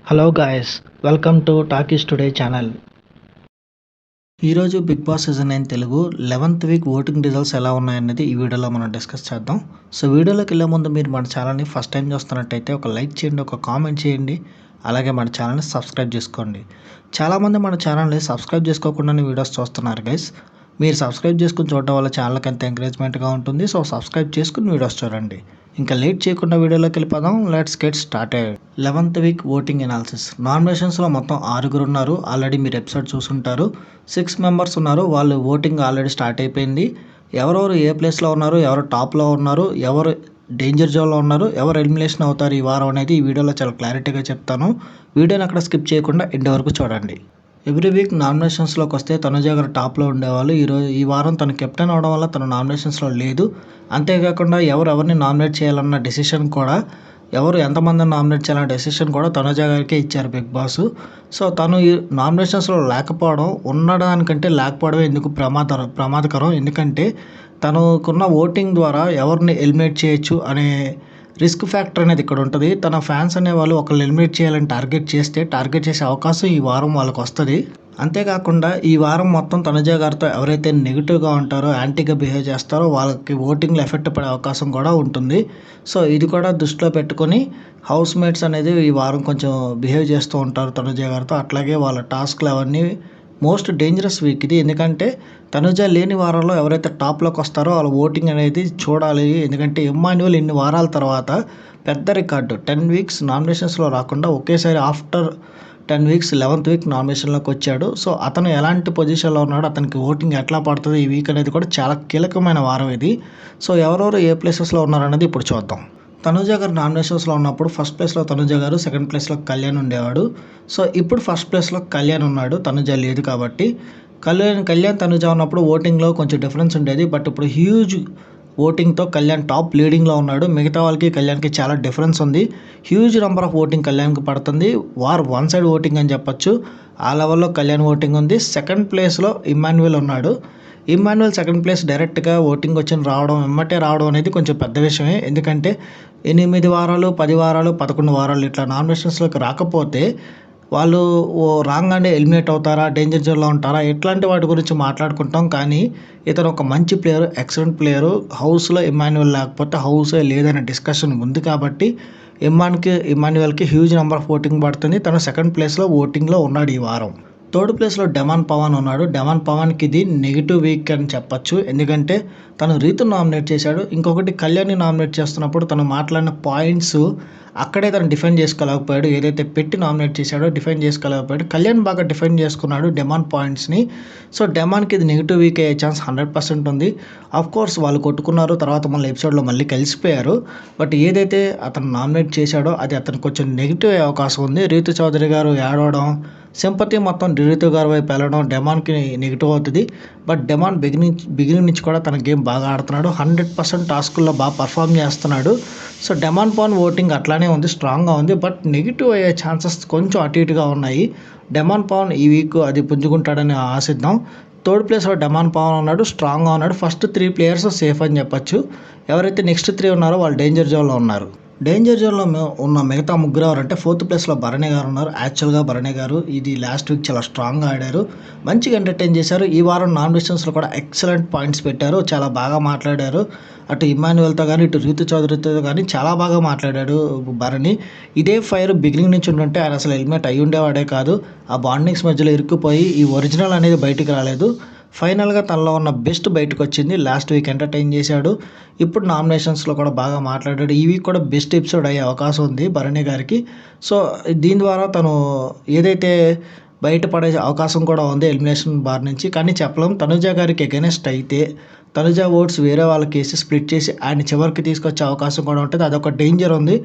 Hello guys, welcome to talkies today channel. ఈరోజు Bigg Boss season 9 Telugu 11th week voting results ఎలా ఉన్నాయనేది ఈ వీడియోలో మనం డిస్కస్ చేద్దాం. సో వీడియోలోకి వెళ్ళే ముందు మీరు మన ఛానల్ని ఫస్ట్ టైం చూస్తున్నట్టయితే ఒక లైక్ చేయండి, ఒక కామెంట్ చేయండి, అలాగే మన ఛానల్ని సబ్స్క్రైబ్ చేసుకోండి. చాలామంది మన ఛానల్ని సబ్స్క్రైబ్ చేసుకోకుండానే వీడియోస్ చూస్తున్నారు గైస్. మీరు సబ్స్క్రైబ్ చేసుకుని చూడడం వల్ల ఛానల్కి ఎంత ఎంకరేజ్మెంట్గా ఉంటుంది. సో సబ్స్క్రైబ్ చేసుకుని వీడియోస్ చూడండి. ఇంకా లేట్ చేయకుండా వీడియోలోకి వెళ్ళిపోదాం. Let's get started. 11th week voting analysis. నామినేషన్స్లో మొత్తం 6 ఉన్నారు. ఆల్రెడీ మీరు ఎపిసోడ్ చూసుంటారు. 6 మెంబర్స్ ఉన్నారు. వాళ్ళు ఓటింగ్ ఆల్రెడీ స్టార్ట్ అయిపోయింది. ఎవరెవరు ఏ ప్లేస్లో ఉన్నారు, ఎవరు టాప్లో ఉన్నారు, ఎవరు డేంజర్ జోన్లో ఉన్నారు, ఎవరు ఎలిమినేషన్ అవుతారు ఈ వారం అనేది ఈ వీడియోలో చాలా క్లారిటీగా చెప్తాను. వీడియోని అక్కడ స్కిప్ చేయకుండా ఎండ్ వరకు చూడండి. ఎవ్రీ వీక్ నామినేషన్స్లోకి వస్తే తనుజ గారు టాప్లో ఉండేవాళ్ళు. ఈ వారం తను కెప్టెన్ అవడం వల్ల తను నామినేషన్స్లో లేదు. అంతేకాకుండా ఎవరిని నామినేట్ చేయాలన్న డెసిషన్ కూడా, ఎవరు ఎంతమందిని నామినేట్ చేయాలన్న డెసిషన్ కూడా తనుజ గారికే ఇచ్చారు బిగ్ బాస్. సో తను ఈ నామినేషన్స్లో లేకపోవడం, ఉండడానికంటే లేకపోవడమే ఎందుకు ప్రమాదకరం. ఎందుకంటే తనకున్న ఓటింగ్ ద్వారా ఎవరిని ఎలిమినేట్ చేయొచ్చు అనే రిస్క్ ఫ్యాక్టర్ అనేది ఇక్కడ ఉంటుంది. తన ఫ్యాన్స్ అనేవాళ్ళు ఒకళ్ళు ఎలిమినేట్ చేయాలని టార్గెట్ చేసే అవకాశం ఈ వారం వాళ్ళకి వస్తుంది. అంతేకాకుండా ఈ వారం మొత్తం తనుజ గారితో ఎవరైతే నెగిటివ్గా ఉంటారో, యాంటీగా బిహేవ్ చేస్తారో వాళ్ళకి ఓటింగ్లో ఎఫెక్ట్ పడే అవకాశం కూడా ఉంటుంది. సో ఇది కూడా దృష్టిలో పెట్టుకొని హౌస్ మేట్స్ అనేది ఈ వారం కొంచెం బిహేవ్ చేస్తూ ఉంటారు తనుజ గారితో. అట్లాగే వాళ్ళ టాస్క్లు అవన్నీ మోస్ట్ డేంజరస్ వీక్ ఇది. ఎందుకంటే తనుజ లేని వారంలో ఎవరైతే టాప్లోకి వస్తారో వాళ్ళ ఓటింగ్ అనేది చూడాలి. ఎందుకంటే ఇమ్మాన్యువల్ ఇన్ని వారాల తర్వాత పెద్ద రికార్డు 10 వీక్స్ నామినేషన్స్లో రాకుండా ఒకేసారి ఆఫ్టర్ 10 వీక్స్ 11th వీక్ నామినేషన్లోకి వచ్చాడు. సో అతను ఎలాంటి పొజిషన్లో ఉన్నాడు, అతనికి ఓటింగ్ ఎట్లా పడుతుంది ఈ వీక్ అనేది కూడా చాలా కీలకమైన వారం ఇది. సో ఎవరెవరు ఏ ప్లేసెస్లో ఉన్నారనేది ఇప్పుడు చూద్దాం. తనుజ గారు నామినేషన్స్లో ఉన్నప్పుడు ఫస్ట్ ప్లేస్లో తనుజ గారు, సెకండ్ ప్లేస్లో కళ్యాణ్ ఉండేవాడు. సో ఇప్పుడు ఫస్ట్ ప్లేస్లో కళ్యాణ్ ఉన్నాడు, తనుజ లేదు కాబట్టి. కళ్యాణ్ తనుజ ఉన్నప్పుడు ఓటింగ్లో కొంచెం డిఫరెన్స్ ఉండేది. బట్ ఇప్పుడు హ్యూజ్ ఓటింగ్తో కళ్యాణ్ టాప్ లీడింగ్లో ఉన్నాడు. మిగతా వాళ్ళకి కళ్యాణ్కి చాలా డిఫరెన్స్ ఉంది. హ్యూజ్ నెంబర్ ఆఫ్ ఓటింగ్ కళ్యాణ్కి పడుతుంది. వన్ సైడ్ ఓటింగ్ అని చెప్పొచ్చు. ఆ లెవెల్లో కళ్యాణ్ ఓటింగ్ ఉంది. సెకండ్ ప్లేస్లో ఇమ్మాన్యువల్ ఉన్నాడు. ఇమ్మాన్యువల్ సెకండ్ ప్లేస్ డైరెక్ట్గా ఓటింగ్ ఎమ్మటే రావడం అనేది కొంచెం పెద్ద విషయమే. ఎందుకంటే 8 వారాలు, 10 వారాలు, 11 వారాలు ఇట్లా నామినేషన్స్లోకి రాకపోతే వాళ్ళు రాగానే ఎలిమినేట్ అవుతారా, డేంజర్ జోన్లో ఉంటారా, ఇట్లాంటి వాటి గురించి మాట్లాడుకుంటాం. కానీ ఇతను ఒక మంచి ప్లేయరు, ఎక్సలెంట్ హౌస్లో ఇమ్మాన్యువల్ లేకపోతే హౌసే లేదనే డిస్కషన్ ఉంది కాబట్టి ఇమ్మాన్యువల్కి హ్యూజ్ నెంబర్ ఆఫ్ ఓటింగ్ పడుతుంది. తను సెకండ్ ప్లేస్లో ఓటింగ్లో ఉన్నాడు ఈ వారం. థర్డ్ ప్లేస్లో డెమాన్ పవన్ ఉన్నాడు. డెమాన్ పవన్కి ఇది నెగిటివ్ వీక్ అని చెప్పచ్చు. ఎందుకంటే తను రీతును నామినేట్ చేశాడు. ఇంకొకటి కళ్యాణ్ని నామినేట్ చేస్తున్నప్పుడు తను మాట్లాడిన పాయింట్స్ అక్కడే తను డిఫెండ్ చేసుకోలేకపోయాడు. ఏదైతే పెట్టి నామినేట్ చేశాడో డిఫెండ్ చేసుకోలేకపోయాడు. కళ్యాణ్ బాగా డిఫెండ్ చేసుకున్నాడు డెమాన్ పాయింట్స్ని. సో డెమాన్కి ఇది నెగిటివ్ వీక్ అయ్యే ఛాన్స్ 100% ఉంది. కోర్స్ వాళ్ళు కొట్టుకున్నారు, తర్వాత మళ్ళీ ఎపిసోడ్లో మళ్ళీ కలిసిపోయారు. బట్ ఏదైతే అతను నామినేట్ చేశాడో అది అతనికి కొంచెం నెగిటివ్ అయ్యే అవకాశం ఉంది. రీతు చౌదరి గారు ఏడవడం, సింపతి మొత్తం రీతు గారి వైపు వెళ్ళడం డెమాన్కి నెగిటివ్ అవుతుంది. బట్ డెమాన్ బిగినింగ్ నుంచి కూడా తన గేమ్ బాగా ఆడుతున్నాడు. 100% టాస్కుల్లో బాగా పర్ఫామ్ చేస్తున్నాడు. సో డెమాన్ పవన్ ఓటింగ్ అట్లానే ఉంది, స్ట్రాంగ్గా ఉంది. బట్ నెగిటివ్ అయ్యే ఛాన్సెస్ కొంచెం అటు ఇటుగా ఉన్నాయి. డెమాన్ పవన్ ఈ వీక్ అది పుంజుకుంటాడని ఆశిద్దాం. థర్డ్ ప్లేస్లో డెమాన్ పవన్ ఉన్నాడు, స్ట్రాంగ్గా ఉన్నాడు. ఫస్ట్ 3 ప్లేయర్స్ సేఫ్ అని చెప్పొచ్చు. ఎవరైతే నెక్స్ట్ 3 ఉన్నారో వాళ్ళు డేంజర్ జోన్లో ఉన్నారు. డేంజర్ జోన్లో ఉన్న మిగతా ముగ్గురు ఎవరంటే ఫోర్త్ ప్లేస్లో భరణి గారు ఉన్నారు. యాక్చువల్గా భరణి గారు ఇది లాస్ట్ వీక్ చాలా స్ట్రాంగ్గా ఆడారు, మంచిగా ఎంటర్టైన్ చేశారు. ఈ వారం నామినేషన్స్లో కూడా ఎక్సలెంట్ పాయింట్స్ పెట్టారు, చాలా బాగా మాట్లాడారు. అటు ఇమ్మాన్యువల్తో కానీ ఇటు రీతు చౌదరితో కానీ చాలా బాగా మాట్లాడాడు భరణి. ఇదే ఫైర్ బిగినింగ్ నుంచి ఉంటుంటే ఆయన అసలు ఎలిమినేట్ అయ్యి ఉండేవాడే కాదు. ఆ బాండింగ్స్ మధ్యలో ఇరుక్కుపోయి ఈ ఒరిజినల్ అనేది బయటికి రాలేదు. ఫైనల్గా తనలో ఉన్న బెస్ట్ బయటకు వచ్చింది. లాస్ట్ వీక్ ఎంటర్టైన్ చేశాడు. ఇప్పుడు నామినేషన్స్లో కూడా బాగా మాట్లాడాడు. ఈ వీక్ కూడా బెస్ట్ ఎపిసోడ్ అయ్యే అవకాశం ఉంది భరణి గారికి. సో దీని ద్వారా తను ఏదైతే బయటపడే అవకాశం కూడా ఉంది ఎలిమినేషన్ బార్ నుంచి. కానీ చెప్పలేం. తనుజ గారికి ఎగెనెస్ట్ అయితే తనుజ ఓట్స్ వేరే వాళ్ళకి వేసి స్ప్లిట్ చేసి ఆయన చివరికి తీసుకొచ్చే అవకాశం కూడా ఉంటుంది. అదొక డేంజర్ ఉంది.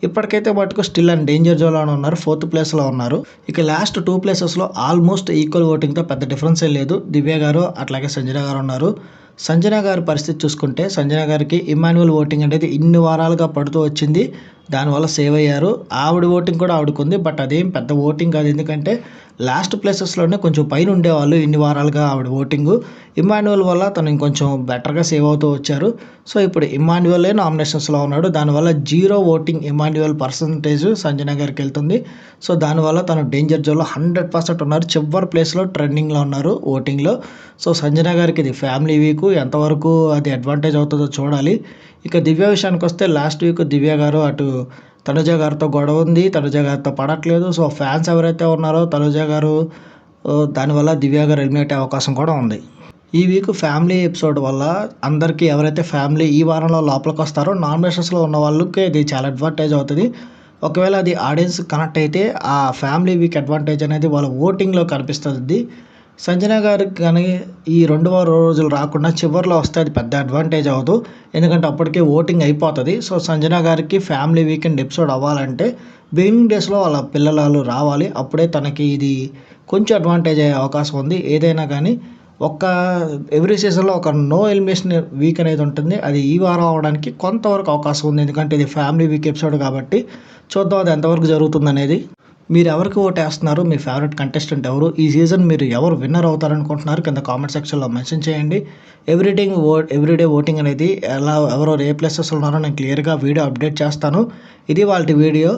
ఇప్పటికైతే మటుకు స్టిల్ అండ్ డేంజర్ జోన్లో ఉన్నారు, 4th ప్లేస్లో ఉన్నారు. ఇక లాస్ట్ 2 ప్లేసెస్లో ఆల్మోస్ట్ ఈక్వల్ ఓటింగ్తో పెద్ద డిఫరెన్సే లేదు. దివ్య గారు అట్లాగే సంజన గారు ఉన్నారు. సంజన గారి పరిస్థితి చూసుకుంటే సంజన గారికి ఇమ్మాన్యువల్ ఓటింగ్ అనేది ఇన్ని వారాలుగా పడుతూ వచ్చింది. దానివల్ల సేవ్ అయ్యారు. ఆవిడ ఓటింగ్ కూడా ఆవిడకుంది. బట్ అదేం పెద్ద ఓటింగ్ కాదు. ఎందుకంటే లాస్ట్ ప్లేసెస్‌లోనే కొంచెం పైన ఉండేవాళ్ళు ఇన్ని వారాలుగా ఆవిడ ఓటింగు. ఇమ్మాన్యుయల్ వల్ల తను ఇంకొంచెం బెటర్‌గా సేవ్ అవుతూ వచ్చారు. సో, ఇప్పుడు ఇమ్మాన్యుయలే నామినేషన్స్‌లో ఉన్నాడు. దానివల్ల 0 ఓటింగ్ ఇమ్మాన్యుయల్ పర్సెంటేజ్ సంజన గారికెళ్తుంది. సో, దానివల్ల తను డేంజర్ జోన్‌లో 100% ఉన్నారు. చివరి ప్లేస్‌లో ట్రెండింగ్‌లో ఉన్నారు ఓటింగ్‌లో. సో, సంజన గారికి ఇది ఫ్యామిలీ వీకు. ఎంతవరకు అది అడ్వాంటేజ్ అవుతదో చూడాలి. ఇక దివ్య విషయానికొస్తే లాస్ట్ వీక్ దివ్య గారు అటు తనుజ గారితో గొడవ ఉంది. తనుజ గారితో పడట్లేదు. సో, ఫ్యాన్స్ ఎవరైతే ఉన్నారో తనుజ గారు దానివల్ల దివ్య గారు ఎలిమినేట్ అయ్యే అవకాశం కూడా ఉంది. ఈ వీక్ ఫ్యామిలీ ఎపిసోడ్ వల్ల అందరికీ ఎవరైతే ఫ్యామిలీ ఈ వారంలో లోపలికొస్తారో నామినేషన్స్‌లో ఉన్న వాళ్ళకి ఇది చాలా అడ్వాంటేజ్ అవుతది. ఒకవేళ అది ఆడియన్స్ కనెక్ట్ అయితే ఆ ఫ్యామిలీ వీక్ అడ్వాంటేజ్ అనేది వాళ్ళ ఓటింగ్‌లో కనిపిస్తది. సంజన గారికి కానీ ఈ 2 రోజులు రాకుండా చివర్లో వస్తే అది పెద్ద అడ్వాంటేజ్ అవ్వదు. ఎందుకంటే అప్పటికే ఓటింగ్ అయిపోతది. సో, సంజన గారికి ఫ్యామిలీ వీకెండ్ ఎపిసోడ్ అవ్వాలంటే బిగినింగ్ డేస్‌లో వాళ్ళ పిల్లలు రావాలి. అప్పుడే తనకి ఇది కొంచెం అడ్వాంటేజ్ అయ్యే అవకాశం ఉంది. ఏదైనా కానీ ఎవ్రీ సీజన్‌లో ఒక నో ఎలిమినేషన్ వీక్ అనేది ఉంటుంది. అది ఈ వారం అవ్వడానికి కొంతవరకు అవకాశం ఉంది. ఎందుకంటే ఇది ఫ్యామిలీ వీక్ ఎపిసోడ్ కాబట్టి చూద్దాం అది ఎంతవరకు జరుగుతుందనేది. మీరు ఎవరికి ఓటేస్తున్నారు? మీ ఫేవరెట్ కంటెస్టెంట్ ఎవరు? ఈ సీజన్ మీరు ఎవరు విన్నర్ అవుతారనుకుంటున్నారు? కింద కామెంట్ సెక్షన్‌లో మెన్షన్ చేయండి. ఎవ్రీడే ఓటింగ్ అనేది ఎవరెవరు ఏ ప్లేసెస్‌లో ఉన్నారో నేను క్లియర్‌గా వీడియో అప్డేట్ చేస్తాను. ఇది వాళ్ళటి వీడియో.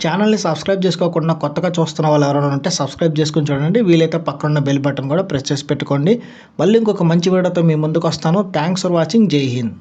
ఛానల్‌ని సబ్స్క్రైబ్ చేసుకోకుండా కొత్తగా చూస్తున్న వాళ్ళు ఎవరైనా ఉంటే సబ్స్క్రైబ్ చేసుకొని చూడండి. వీలైతే పక్కనున్న బెల్ బటన్ కూడా ప్రెస్ చేసి పెట్టుకోండి. మళ్ళీ ఇంకొక మంచి వీడియోతో మీ ముందుకు వస్తాను. Thanks for watching. జై హింద్.